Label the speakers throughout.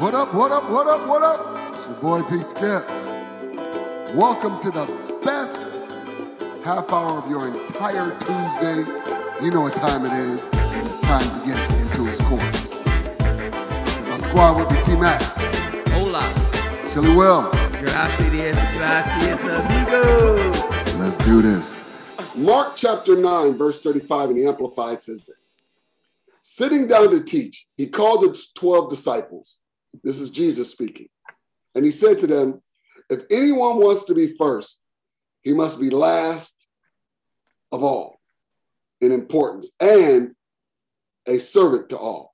Speaker 1: What up, what up, what up, what up? It's your boy P. Skip. Welcome to the best half hour of your entire Tuesday. You know what time it is. It's time to get into his course. My squad with me, T-Mac.
Speaker 2: Hola.
Speaker 1: Chili Will.
Speaker 2: Gracias, amigo.
Speaker 1: Let's do this. Mark chapter 9, verse 35 in the Amplified says this. Sitting down to teach, he called the 12 disciples. This is Jesus speaking. And he said to them, if anyone wants to be first, he must be last of all in importance and a servant to all.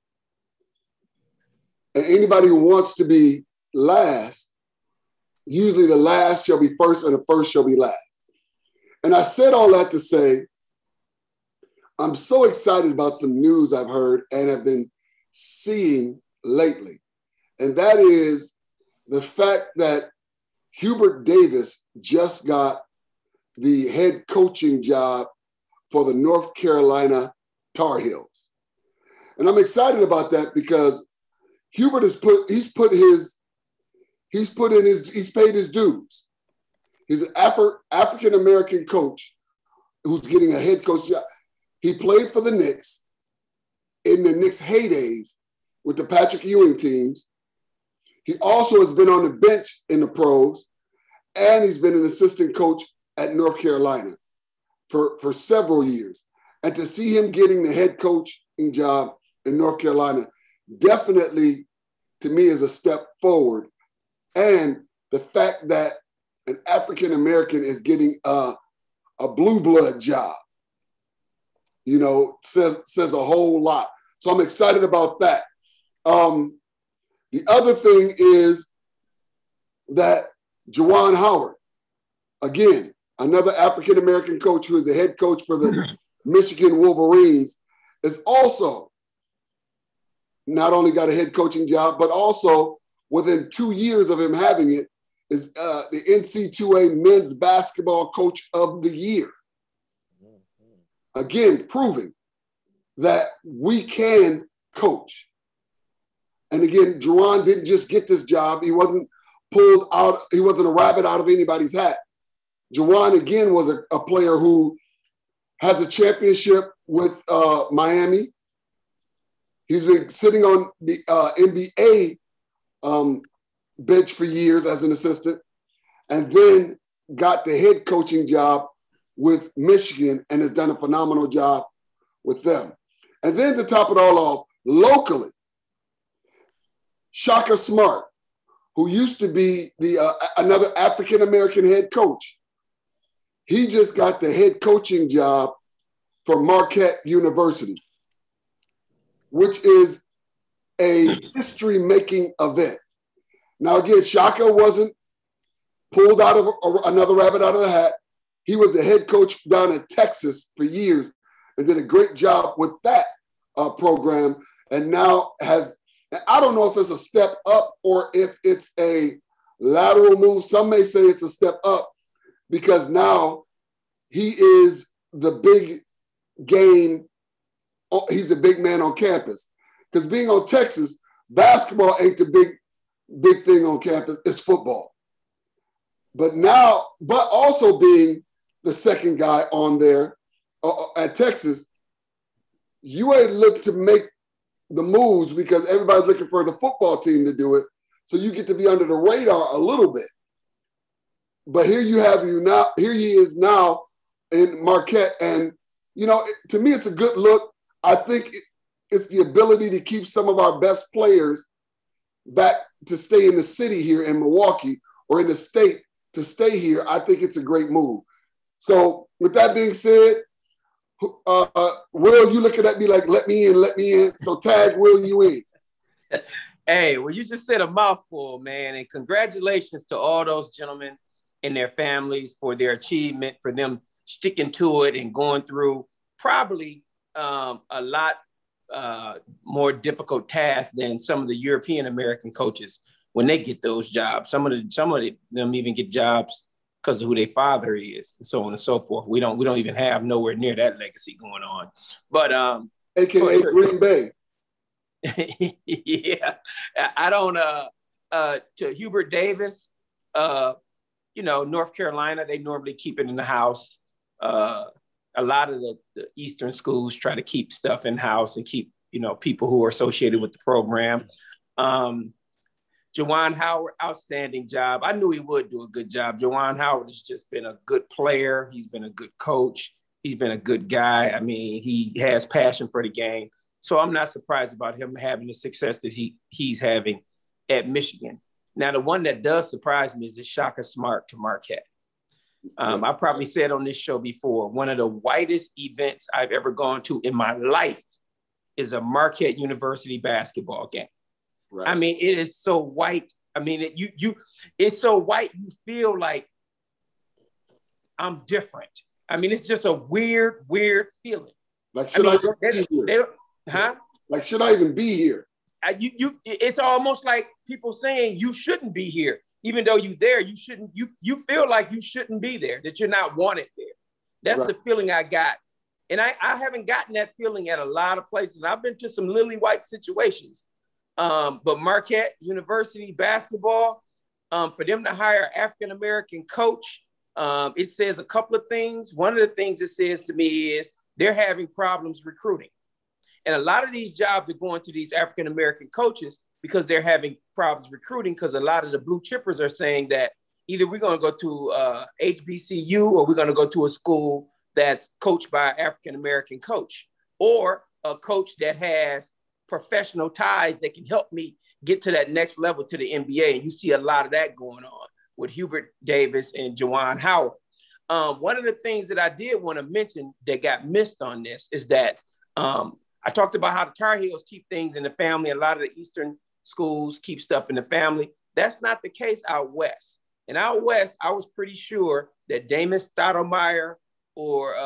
Speaker 1: And anybody who wants to be last, usually the last shall be first and the first shall be last. And I said all that to say, I'm so excited about some news I've heard and have been seeing lately. And that is the fact that Hubert Davis just got the head coaching job for the North Carolina Tar Heels. And I'm excited about that because Hubert has paid his dues. He's an African-American coach who's getting a head coach job. He played for the Knicks in the Knicks heydays with the Patrick Ewing teams. He also has been on the bench in the pros, and he's been an assistant coach at North Carolina for several years. And to see him getting the head coaching job in North Carolina definitely, to me, is a step forward. And the fact that an African-American is getting a blue blood job, you know, says a whole lot. So I'm excited about that. The other thing is that Juwan Howard, again, another African-American coach who is the head coach for the Michigan Wolverines, is also not only got a head coaching job, but also within 2 years of him having it, is the NC2A Men's Basketball Coach of the Year. Again, proving that we can coach. And again, Juwan didn't just get this job. He wasn't pulled out. He wasn't a rabbit out of anybody's hat. Juwan, again, was a player who has a championship with Miami. He's been sitting on the NBA bench for years as an assistant, and then got the head coaching job with Michigan and has done a phenomenal job with them. And then to top it all off, locally, Shaka Smart, who used to be another African-American head coach, he just got the head coaching job for Marquette University, which is a history-making event. Now, again, Shaka wasn't pulled out of another rabbit out of the hat. He was the head coach down in Texas for years and did a great job with that program, and now I don't know if it's a step up or if it's a lateral move. Some may say it's a step up because now he is the big game. He's the big man on campus. Because being on Texas, basketball ain't the big thing on campus. It's football. But also being the second guy on there at Texas, UA looked to make the moves because everybody's looking for the football team to do it. So you get to be under the radar a little bit. But here he is now in Marquette. And, you know, to me, it's a good look. I think it's the ability to keep some of our best players back to stay in the city here in Milwaukee or in the state to stay here. I think it's a great move. So with that being said, Will, you looking at me like, let me in. So tag Will you in.
Speaker 2: Hey, well, you just said a mouthful, man. And congratulations to all those gentlemen and their families for their achievement, for them sticking to it and going through probably a lot more difficult tasks than some of the European American coaches when they get those jobs. Some of them even get jobs because of who their father is, and so on and so forth. We don't even have nowhere near that legacy going on. But
Speaker 1: AKA Green Bay.
Speaker 2: Yeah, I don't. To Hubert Davis, North Carolina, they normally keep it in the house. A lot of the Eastern schools try to keep stuff in house and keep people who are associated with the program. Juwan Howard, outstanding job. I knew he would do a good job. Juwan Howard has just been a good player. He's been a good coach. He's been a good guy. I mean, he has passion for the game. So I'm not surprised about him having the success that he's having at Michigan. Now, the one that does surprise me is the Shaka Smart to Marquette. I probably said on this show before, one of the whitest events I've ever gone to in my life is a Marquette University basketball game. Right. I mean, it is so white. I mean, it's so white, you feel like I'm different. I mean, it's just a weird feeling.
Speaker 1: Like, should I be here? Like, should I even be here?
Speaker 2: It's almost like people saying you shouldn't be here, even though you're there. You shouldn't. You feel like you shouldn't be there. That you're not wanted there. That's right. The feeling I got, and I haven't gotten that feeling at a lot of places. I've been to some lily white situations, but Marquette University basketball, for them to hire an African American coach, it says a couple of things. One of the things it says to me is they're having problems recruiting. And a lot of these jobs are going to these African-American coaches because they're having problems recruiting, because a lot of the blue chippers are saying that either we're going to go to HBCU or we're going to go to a school that's coached by an African-American coach, or a coach that has professional ties that can help me get to that next level to the NBA. And you see a lot of that going on with Hubert Davis and Juwan Howard. One of the things that I did want to mention that got missed on this is that I talked about how the Tar Heels keep things in the family. A lot of the Eastern schools keep stuff in the family. That's not the case out West. And out West, I was pretty sure that Damon Stoudemire or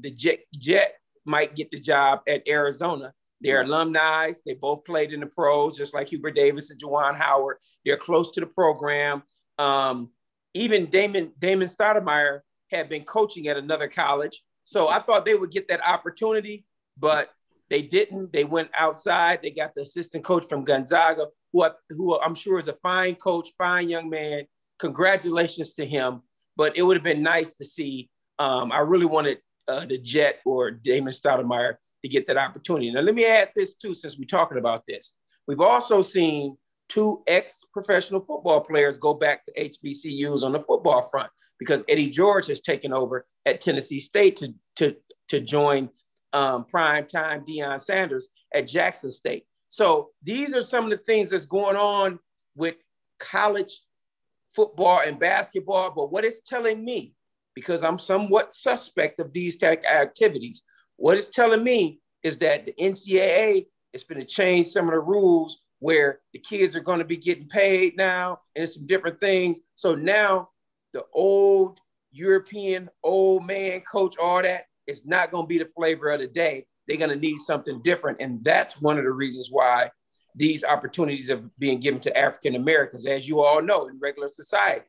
Speaker 2: the Jet might get the job at Arizona. They're alumni. They both played in the pros, just like Hubert Davis and Juwan Howard. They're close to the program. Even Damon Stoudemire had been coaching at another college. So I thought they would get that opportunity, but they didn't. They went outside. They got the assistant coach from Gonzaga, who I'm sure is a fine coach, fine young man. Congratulations to him. But it would have been nice to see. I really wanted the Jet or Damon Stoudemire to get that opportunity. Now, let me add this too, since we're talking about this. We've also seen 2 ex-professional football players go back to HBCUs on the football front, because Eddie George has taken over at Tennessee State to join prime time Deion Sanders at Jackson State. So these are some of the things that's going on with college football and basketball. But what it's telling me, because I'm somewhat suspect of these tech activities, what it's telling me is that the NCAA is going to change some of the rules where the kids are going to be getting paid now and some different things. So now the old European old man coach, all that, it's not going to be the flavor of the day. They're going to need something different. And that's one of the reasons why these opportunities are being given to African Americans. As you all know, in regular society,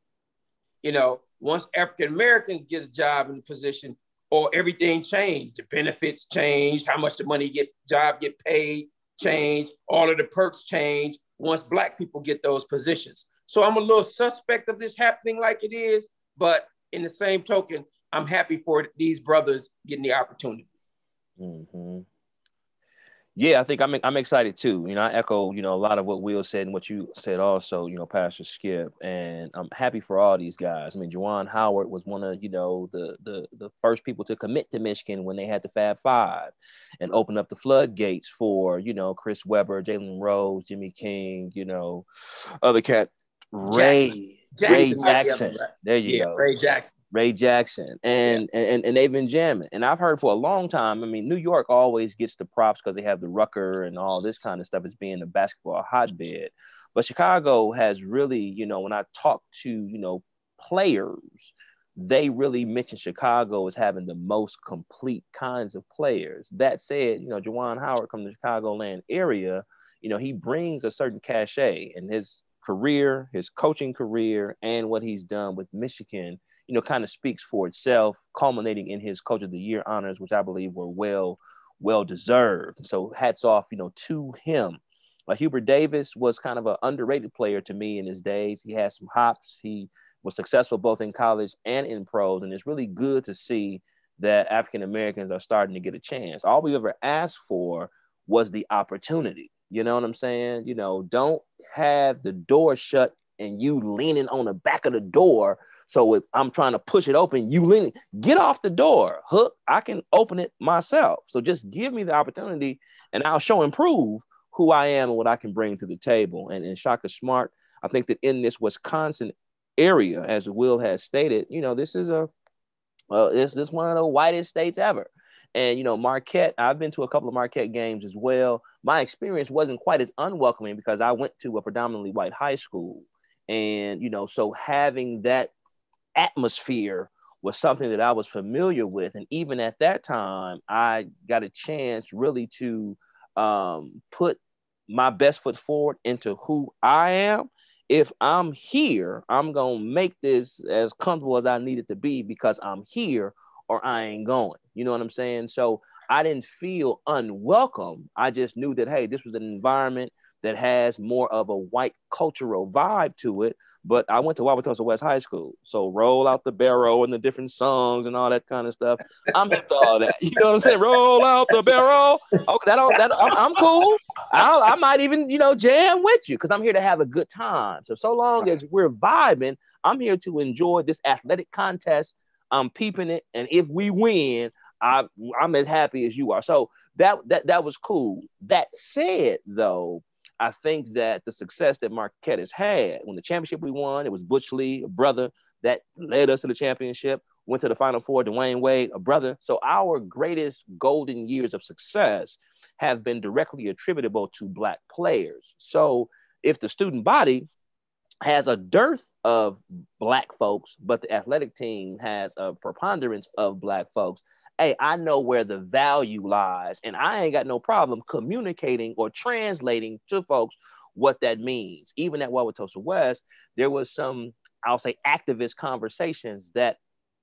Speaker 2: once African Americans get a job in a position, or everything changed, the benefits changed, how much the money get paid change, all of the perks change once Black people get those positions. So I'm a little suspect of this happening like it is, but in the same token, I'm happy for these brothers getting the opportunity.
Speaker 3: Mm-hmm. Yeah, I think I'm excited too. I echo, a lot of what Will said and what you said also, Pastor Skip, and I'm happy for all these guys. I mean, Juwan Howard was one of, the first people to commit to Michigan when they had the Fab Five and open up the floodgates for, Chris Webber, Jalen Rose, Jimmy King, other cat, Ray Jackson. There you go. Ray Jackson. And they've been jamming. And I've heard for a long time, I mean, New York always gets the props because they have the Rucker and all this kind of stuff as being a basketball hotbed. But Chicago has really, when I talk to, players, they really mention Chicago as having the most complete kinds of players. That said, Juwan Howard from the Chicagoland area, he brings a certain cachet, and his career, his coaching career, and what he's done with Michigan, kind of speaks for itself, culminating in his Coach of the Year honors, which I believe were well deserved. So hats off, to him. Hubert Davis was kind of an underrated player to me in his days. He had some hops. He was successful both in college and in pros, and it's really good to see that African Americans are starting to get a chance. All we ever asked for was the opportunity. You know what I'm saying? You know, don't have the door shut and you leaning on the back of the door. So if I'm trying to push it open, you leaning, get off the door. Hook, I can open it myself. So just give me the opportunity and I'll show and prove who I am and what I can bring to the table. And Shaka Smart, I think that in this Wisconsin area, as Will has stated, you know, this is this is one of the whitest states ever. And, you know, Marquette, I've been to a couple of Marquette games as well. My experience wasn't quite as unwelcoming because I went to a predominantly white high school. And, you know, so having that atmosphere was something that I was familiar with. And even at that time, I got a chance really to put my best foot forward into who I am. If I'm here, I'm going to make this as comfortable as I need it to be because I'm here or I ain't going. You know what I'm saying? So I didn't feel unwelcome. I just knew that, hey, this was an environment that has more of a white cultural vibe to it. But I went to Wauwatosa West High School. So roll out the barrel and the different songs and all that kind of stuff. I'm hip to all that. You know what I'm saying? Roll out the barrel. Okay, I'm cool. I might even, you know, jam with you because I'm here to have a good time. So long as we're vibing, I'm here to enjoy this athletic contest. I'm peeping it. And if we win, I'm as happy as you are. So that was cool. That said, though, I think that the success that Marquette has had, when the championship we won, it was Butch Lee, a brother that led us to the championship, went to the Final Four, Dwayne Wade, a brother. So our greatest golden years of success have been directly attributable to Black players. So if the student body has a dearth of Black folks, but the athletic team has a preponderance of Black folks, hey, I know where the value lies, and I ain't got no problem communicating or translating to folks what that means. Even at Wauwatosa West, there was some, I'll say, activist conversations that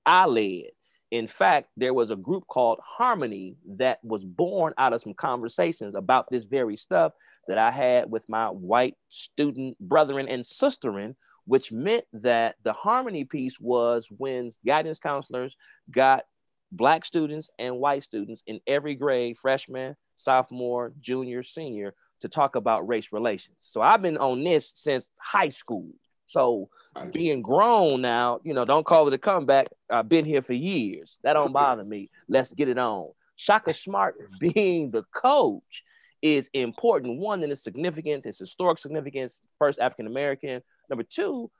Speaker 3: I led. In fact, there was a group called Harmony that was born out of some conversations about this very stuff that I had with my white student brethren and sisterin, which meant that the Harmony piece was when guidance counselors got Black students and white students in every grade, freshman, sophomore, junior, senior, to talk about race relations. So I've been on this since high school. So being grown now, you know, don't call it a comeback. I've been here for years. That don't bother me. Let's get it on. Shaka Smart being the coach is important. One, in its significance, its historic significance, first African-American. Number two,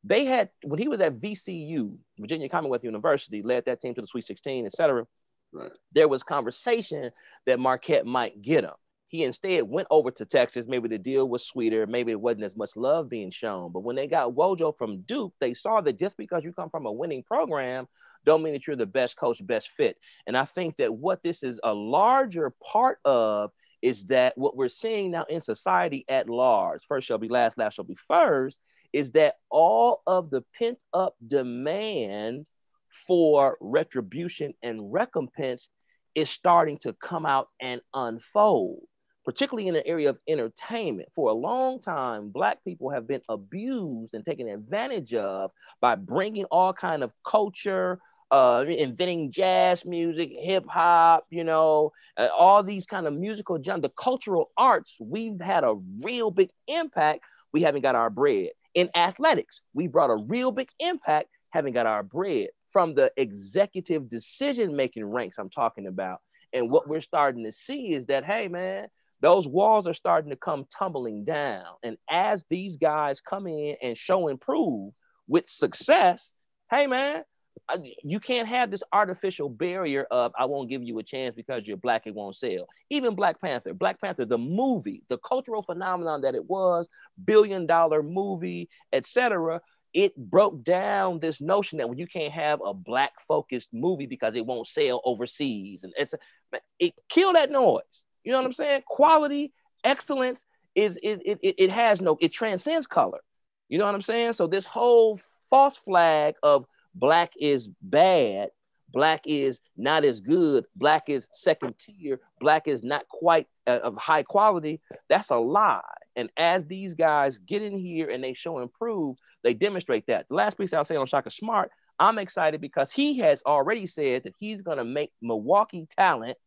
Speaker 3: they had, when he was at VCU, Virginia Commonwealth University, led that team to the Sweet 16, et cetera. Right. There was conversation that Marquette might get him. He instead went over to Texas. Maybe the deal was sweeter. Maybe it wasn't as much love being shown. But when they got Wojo from Duke, they saw that just because you come from a winning program don't mean that you're the best coach, best fit. And I think that what this is a larger part of is that what we're seeing now in society at large, first shall be last, last shall be first, is that all of the pent up demand for retribution and recompense is starting to come out and unfold, particularly in the area of entertainment. For a long time, Black people have been abused and taken advantage of by bringing all kind of culture, inventing jazz music, hip hop, you know, all these kind of musical genres, the cultural arts. We've had a real big impact. We haven't got our bread. In athletics, we brought a real big impact, haven't got our bread from the executive decision-making ranks I'm talking about. And what we're starting to see is that, hey, man, those walls are starting to come tumbling down. And as these guys come in and show and prove with success, hey, man, you can't have this artificial barrier of, I won't give you a chance because you're Black, it won't sell. Even Black Panther, the movie, the cultural phenomenon that it was, billion-dollar movie, etc., it broke down this notion that when you can't have a Black-focused movie because it won't sell overseas. And it killed that noise. You know what I'm saying? Quality, excellence, it has no, it transcends color. You know what I'm saying? So this whole false flag of Black is bad Black is not as good. Black is second tier. Black is not quite of high quality. That's a lie. And as these guys get in here and they show and prove, they demonstrate that. The last piece I'll say on Shaka Smart, I'm excited because he has already said that he's going to make Milwaukee talent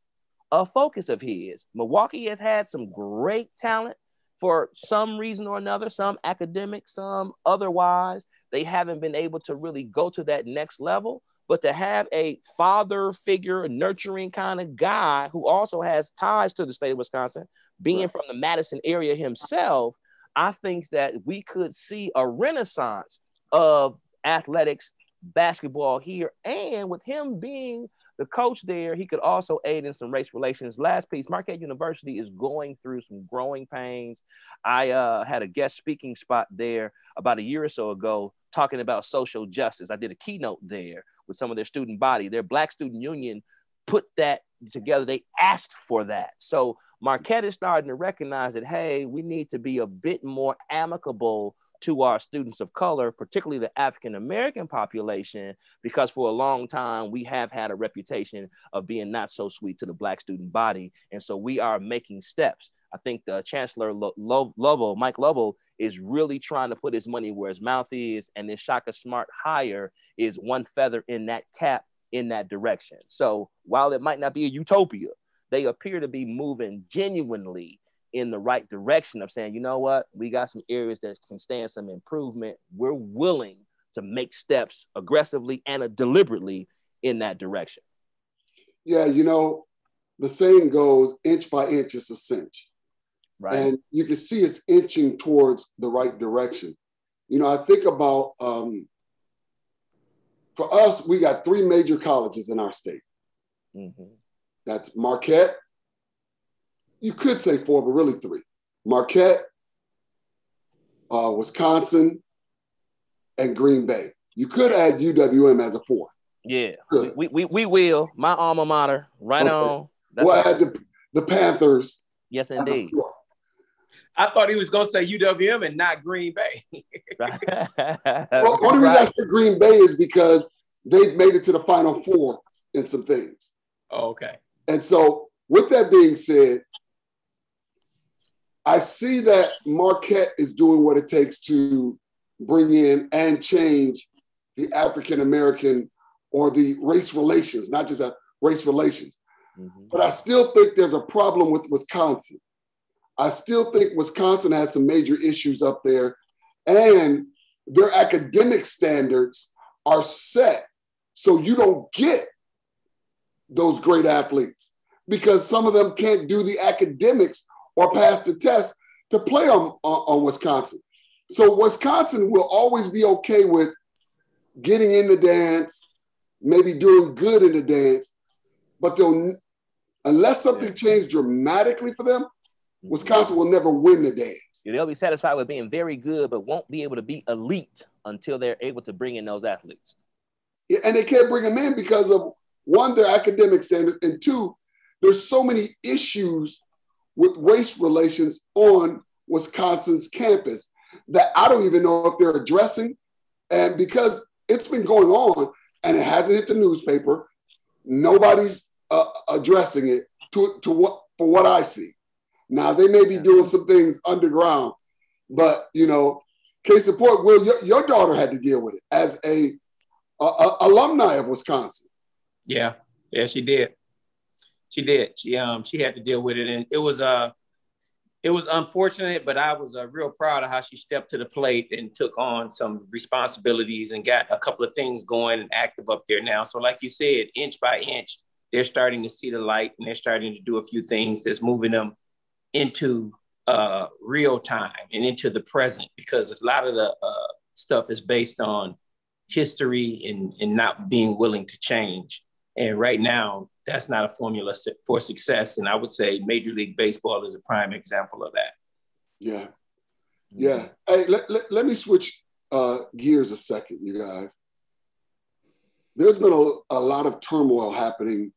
Speaker 3: a focus of his. Milwaukee has had some great talent for some reason or another, some academic, some otherwise. They haven't been able to really go to that next level. But to have a father figure, a nurturing kind of guy who also has ties to the state of Wisconsin, being from the Madison area himself, I think that we could see a renaissance of athletics, basketball here. And with him being the coach there, he could also aid in some race relations. Last piece, Marquette University is going through some growing pains. I had a guest speaking spot there about a year or so ago talking about social justice. I did a keynote there with some of their student body. Their Black Student Union put that together. They asked for that. So Marquette is starting to recognize that, hey, we need to be a bit more amicable to our students of color, particularly the African-American population, because for a long time, we have had a reputation of being not so sweet to the Black student body. And so we are making steps. I think the Chancellor Mike Lovell, is really trying to put his money where his mouth is. And this Shaka Smart hire is one feather in that cap in that direction. So while it might not be a utopia, they appear to be moving genuinely in the right direction of saying, you know what, we got some areas that can stand some improvement. We're willing to make steps aggressively and deliberately in that direction.
Speaker 1: Yeah, you know, the saying goes, inch by inch, it's a cinch. Right. And you can see it's inching towards the right direction. You know, I think about, for us, we got 3 major colleges in our state. Mm-hmm. That's Marquette. You could say 4, but really 3. Marquette, Wisconsin, and Green Bay. You could add UWM as a 4.
Speaker 3: Yeah, we will. My alma mater, right on.
Speaker 1: We'll add the Panthers.
Speaker 3: Yes, indeed.
Speaker 2: I thought he was going to say UWM and not Green Bay.
Speaker 1: Well, only reason I said Green Bay is because they've made it to the Final Four in some things.
Speaker 2: Oh, okay.
Speaker 1: And so with that being said, I see that Marquette is doing what it takes to bring in and change the African-American or the race relations, not just race relations. Mm-hmm. But I still think there's a problem with Wisconsin. I still think Wisconsin has some major issues up there, and their academic standards are set so you don't get those great athletes because some of them can't do the academics or pass the test to play on Wisconsin. So Wisconsin will always be okay with getting in the dance, maybe doing good in the dance, but unless something changed dramatically for them, Wisconsin will never win the dance.
Speaker 3: They'll be satisfied with being very good, but won't be able to be elite until they're able to bring in those athletes.
Speaker 1: Yeah, and they can't bring them in because of, 1, their academic standards, and 2, there's so many issues with race relations on Wisconsin's campus that I don't even know if they're addressing. And because it's been going on and it hasn't hit the newspaper, nobody's addressing it for what I see. Now, they may be doing some things underground, but, you know, case in point, Will, your daughter had to deal with it as a alumni of Wisconsin.
Speaker 2: Yeah, she did. She did. She had to deal with it, and it was unfortunate, but I was real proud of how she stepped to the plate and took on some responsibilities and got a couple of things going and active up there now. So, like you said, inch by inch, they're starting to see the light, and they're starting to do a few things that's moving them into real time and into the present, because a lot of the stuff is based on history and not being willing to change. And right now, that's not a formula for success. And I would say Major League Baseball is a prime example of that.
Speaker 1: Yeah. Yeah. Hey, let me switch gears a second, you guys. There's been a lot of turmoil happening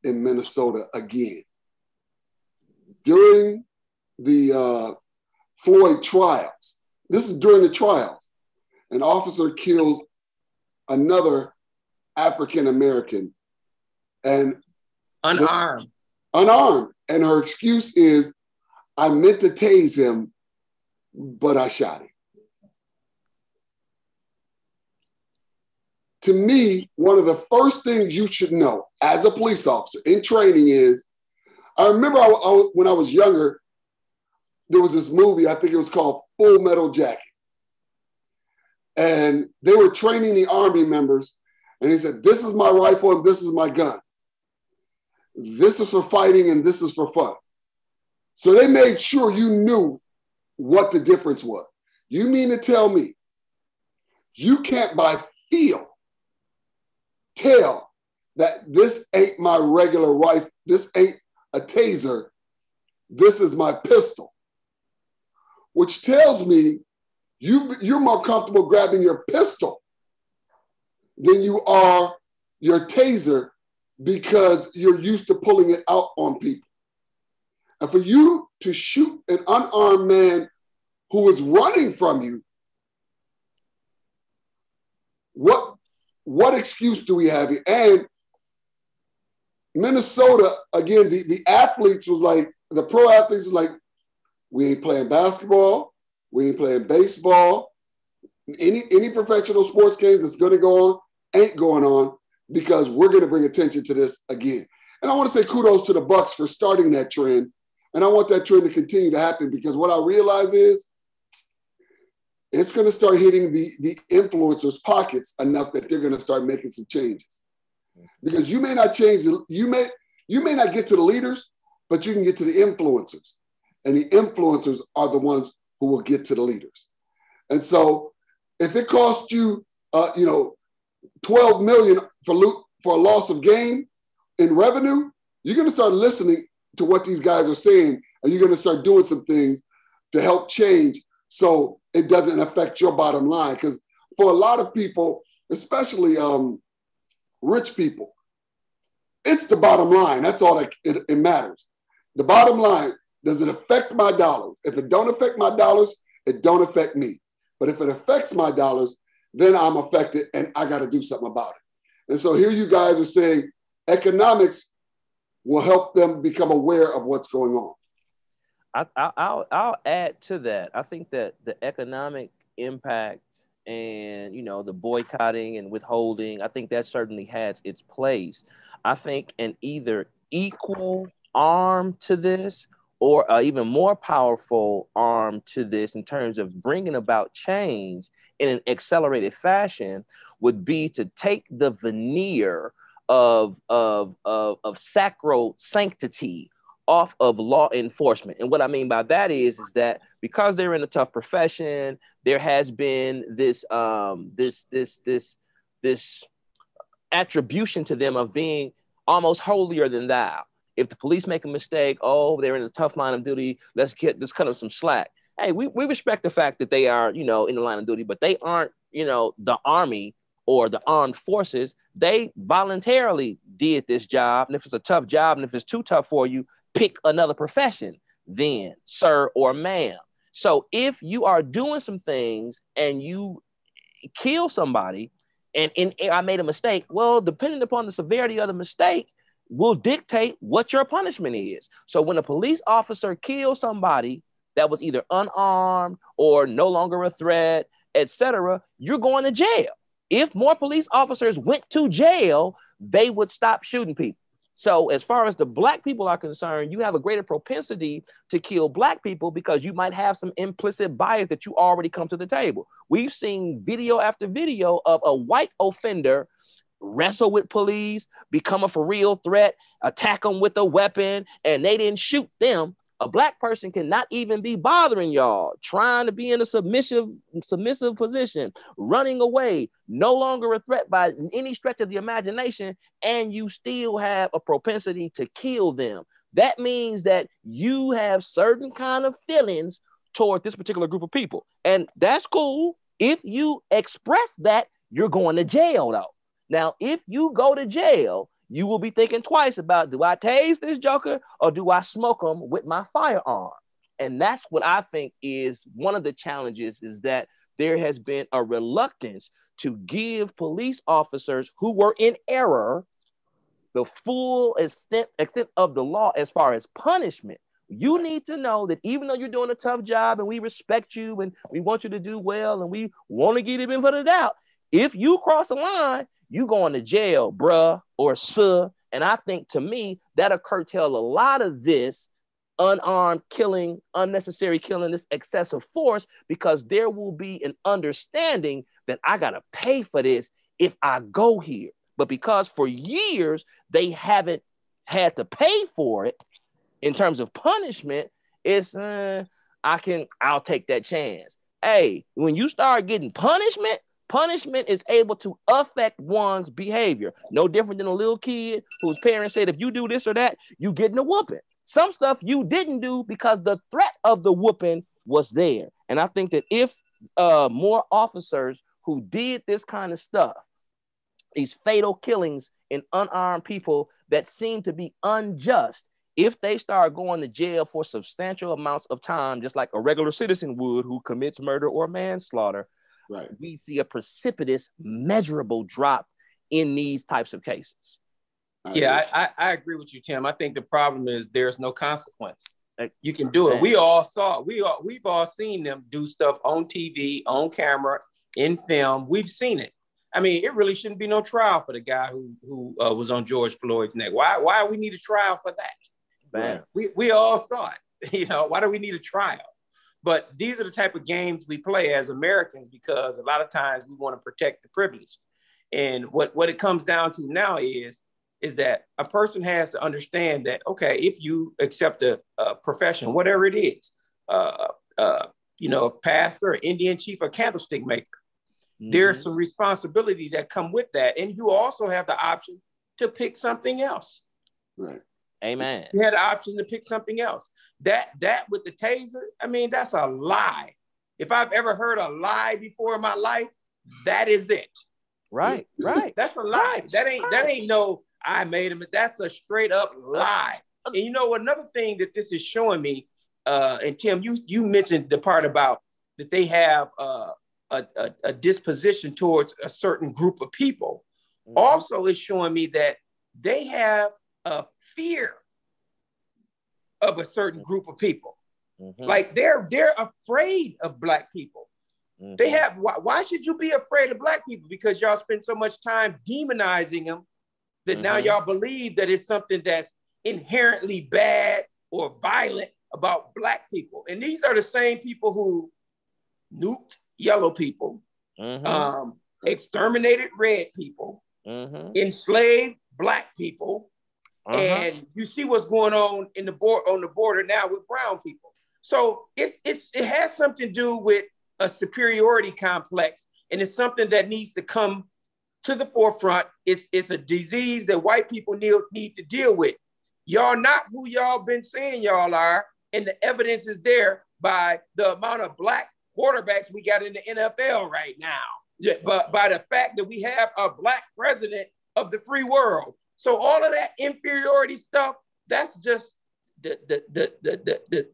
Speaker 1: in Minnesota again. During the Floyd trials, this is during the trials, an officer kills another African-American And
Speaker 2: unarmed.
Speaker 1: Unarmed. And her excuse is, I meant to tase him, but I shot him. To me, one of the first things you should know as a police officer in training is, I remember when I was younger, there was this movie, I think it was called Full Metal Jacket. And they were training the Army members, and he said, this is my rifle and this is my gun. This is for fighting and this is for fun. So they made sure you knew what the difference was. You mean to tell me you can't by feel tell that this ain't my regular rifle, this ain't a taser, this is my pistol, which tells me you're more comfortable grabbing your pistol than you are your taser because you're used to pulling it out on people. And for you to shoot an unarmed man who is running from you, what excuse do we have here? And Minnesota, again, the athletes was like, the pro athletes was like, we ain't playing basketball, we ain't playing baseball. Any professional sports games that's going to go on ain't going on because we're going to bring attention to this again. And I want to say kudos to the Bucks for starting that trend. And I want that trend to continue to happen because what I realize is it's going to start hitting the influencers' pockets enough that they're going to start making some changes. Because you may not change, you may not get to the leaders, but you can get to the influencers. And the influencers are the ones who will get to the leaders. And so if it costs you, $12 million for a loss of game in revenue, you're going to start listening to what these guys are saying, and you're going to start doing some things to help change so it doesn't affect your bottom line. Because for a lot of people, especially rich people, it's the bottom line. That's all that it matters. The bottom line, does it affect my dollars? If it don't affect my dollars, it don't affect me. But if it affects my dollars, then I'm affected and I got to do something about it. And so here you guys are saying economics will help them become aware of what's going on.
Speaker 3: I'll add to that. I think that the economic impact and, the boycotting and withholding, I think that certainly has its place. I think an either equal arm to this or even more powerful arm to this in terms of bringing about change in an accelerated fashion would be to take the veneer of sacrosanctity off of law enforcement. And what I mean by that is that because they're in a tough profession, there has been this attribution to them of being almost holier than thou. If the police make a mistake, they're in a tough line of duty, let's cut them some slack. Hey, we respect the fact that they are, in the line of duty, but they aren't, the Army or the armed forces. They voluntarily did this job. And if it's a tough job and if it's too tough for you, pick another profession then, sir or ma'am. So if you are doing some things and you kill somebody and I made a mistake, well, depending upon the severity of the mistake, will dictate what your punishment is. So when a police officer kills somebody that was either unarmed or no longer a threat, etc., you're going to jail. If more police officers went to jail, they would stop shooting people. So as far as the Black people are concerned, you have a greater propensity to kill Black people because you might have some implicit bias that you already come to the table. We've seen video after video of a white offender wrestle with police, become a for real threat, attack them with a weapon, and they didn't shoot them. A Black person cannot even be bothering y'all, trying to be in a submissive position, running away, no longer a threat by any stretch of the imagination, and you still have a propensity to kill them. That means that you have certain kind of feelings toward this particular group of people. And that's cool. If you express that, you're going to jail, though. Now, if you go to jail, you will be thinking twice about, do I tase this joker or do I smoke him with my firearm? And that's what I think is one of the challenges, is that there has been a reluctance to give police officers who were in error the full extent of the law as far as punishment. You need to know that even though you're doing a tough job and we respect you and we want you to do well and we want to give you the benefit of the doubt, if you cross a line, you going to jail, bruh or sir. And I think, to me, that'll curtail a lot of this unarmed killing, unnecessary killing, this excessive force, because there will be an understanding that I got to pay for this if I go here. But because for years they haven't had to pay for it in terms of punishment, it's I'll take that chance. Hey, when you start getting punishment is able to affect one's behavior. No different than a little kid whose parents said, if you do this or that, you getting a whooping. Some stuff you didn't do because the threat of the whooping was there. And I think that if more officers who did this kind of stuff, these fatal killings in unarmed people that seem to be unjust, if they start going to jail for substantial amounts of time, just like a regular citizen would who commits murder or manslaughter, right, we see a precipitous, measurable drop in these types of cases.
Speaker 2: Yeah, I agree with you, Tim. I think the problem is there's no consequence. You can do it. We've all seen them do stuff on TV, on camera, in film. We've seen it. I mean, it really shouldn't be no trial for the guy who was on George Floyd's neck. Why do we need a trial for that?
Speaker 3: Man.
Speaker 2: We all saw it. Why do we need a trial? But these are the type of games we play as Americans, because a lot of times we want to protect the privileged. And what it comes down to now is that a person has to understand that, okay, if you accept a profession, whatever it is, a pastor, an Indian chief, a candlestick maker, there's some responsibility that come with that. And you also have the option to pick something else.
Speaker 1: Right.
Speaker 3: Amen.
Speaker 2: You had the option to pick something else. That with the taser, I mean, that's a lie. If I've ever heard a lie before in my life, that is it.
Speaker 3: Right.
Speaker 2: That's a lie. That ain't no, I made him. That's a straight up lie. And you know, another thing that this is showing me, and Tim, you mentioned the part about that they have a disposition towards a certain group of people. Also, it's showing me that they have a fear of a certain group of people. Like they're afraid of Black people. They have, why should you be afraid of Black people? Because y'all spend so much time demonizing them that now y'all believe that it's something that's inherently bad or violent about Black people. And these are the same people who nuked yellow people, exterminated red people, enslaved Black people. And you see what's going on on the border now with brown people. So it has something to do with a superiority complex, and it's something that needs to come to the forefront. It's a disease that white people need to deal with. Y'all not who y'all been saying y'all are, and the evidence is there by the amount of Black quarterbacks we got in the NFL right now, but by the fact that we have a Black president of the free world. So all of that inferiority stuff, that's just the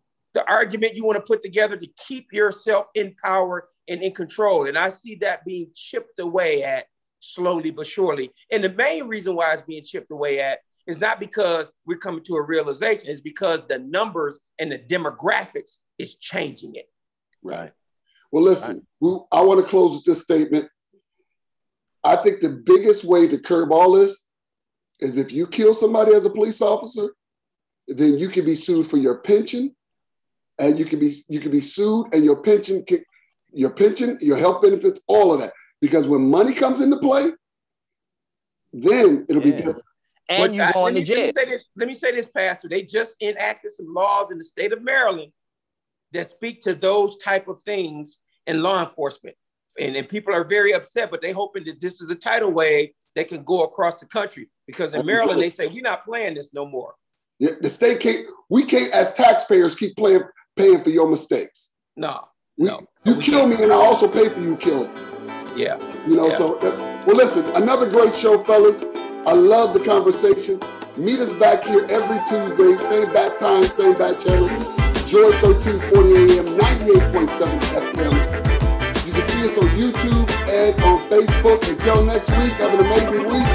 Speaker 2: argument you want to put together to keep yourself in power and in control. And I see that being chipped away at slowly but surely. And the main reason why it's being chipped away at is not because we're coming to a realization, it's because the numbers and the demographics is changing it.
Speaker 1: Right. Well, listen, I want to close with this statement. I think the biggest way to curb all this is if you kill somebody as a police officer, then you can be sued for your pension, and you can be sued, and your pension, your health benefits, all of that. Because when money comes into play, then it'll be different.
Speaker 3: And you're going to jail.
Speaker 2: Let me say this, Pastor. They just enacted some laws in the state of Maryland that speak to those type of things in law enforcement. And people are very upset, but they're hoping that this is a tidal wave that can go across the country. Because in Maryland, they say, we're not playing this no more.
Speaker 1: Yeah, the state we can't, as taxpayers, keep paying for your mistakes.
Speaker 2: No.
Speaker 1: You kill me and I also pay for you killing.
Speaker 2: Yeah.
Speaker 1: So, well, listen, another great show, fellas. I love the conversation. Meet us back here every Tuesday, same bat time, same bat channel. Joy 1340 AM, 98.7 FM. You can see us on YouTube and on Facebook. Until next week, have an amazing week.